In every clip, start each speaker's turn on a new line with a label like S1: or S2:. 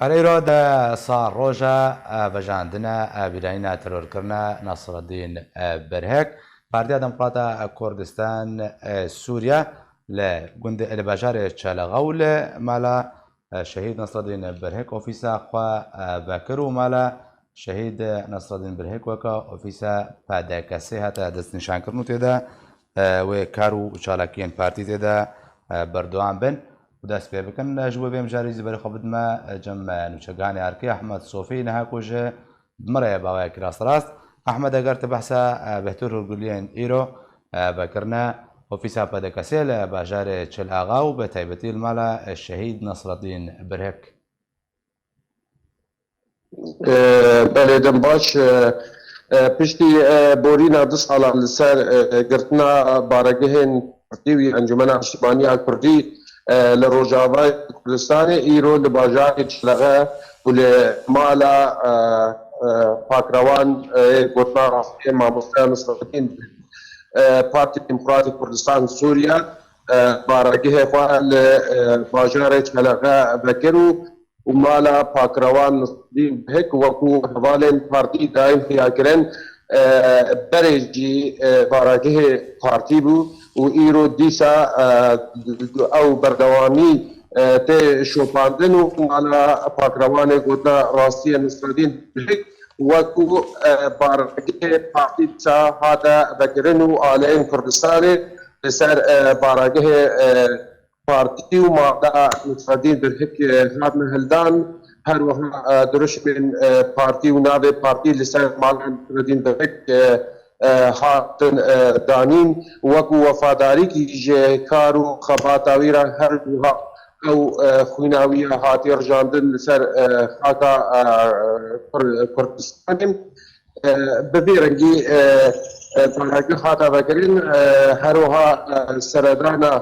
S1: هەرەیڕۆ ساڵ ڕۆژە بەژاندنە بیرانینە تەرۆرکردنە نەسڕەدین بەرهێک پارتیا دەموکراتە کوردستان سووریا لە باژارێ چەلەغە و لە مالا شەهید نەسڕەدین بەرهێک ئۆفیسە خوا بەکر و مالا شەهید نەسڕەدین بەرهێک وەکە ئۆفیسە پادەکەسێ هاتە دەستنیشانکردن و تێدا وێ کار و چالاکیان پارتی تێدا بەردەوام بن دەست پێ بکەن ji bo vêm jarî zî berê xwe bidime cem nûçeganê erkê Ehmed Sofî niha ku ji miraya bawayekî rast Ehmed eger te behsa Behtûr Hûrguliyên îro vekirine ofîsa pedekesê li bajarê Çilhaxa û bi taybetî li mala şehîd Nesreddîn Birhek.
S2: Belê dem baş piştî borîna du salan li ser girtina baregehên Kurdî û Encumena Piştîbaniya Kurdî li Rojavayê Kurdistanê îro li bajarê Çilhexe û li mala pakrewan gotina rastiyê Mamosteya Nesreddîn Partî Demokratîk Kurdistan Sûriya baregehê xwe li bajarê Çilhexe vekir û mala pakrewan Nesreddîn Birhek wekû hevalên partî daîm hêyakirin berê jî baregehê partî bû û îro dîsa ew berdewamî tê şopandin û mala pakrewanê gotina rastiyê Nesreddîn Birhek wekû baregehê partî dîsa hate vekirin û aleyên Kurdistanê li ser baregehê partî û mala Nesreddîn Birhek hatine hildan her wiha diruşmên partî û navê partî li ser mala Nesreddîn Birhek hatin danîn wekû wefadarîkî ji kar û xebata wî re her wiha ew xwîna wî hatiye rijandin li ser xaka Kurdistanê bi vê rengî baregeh hate vekirin her wiha seredana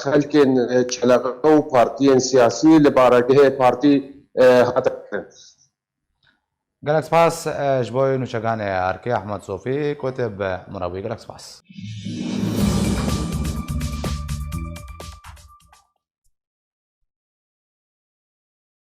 S2: xelkên Çilhexe û partiyên siyasî li baregehê partî hate vekirin.
S1: Gelek spas ji bo nûçeganê erkê Ehmed Sofî ku tê bi min re bûyî gelek spas.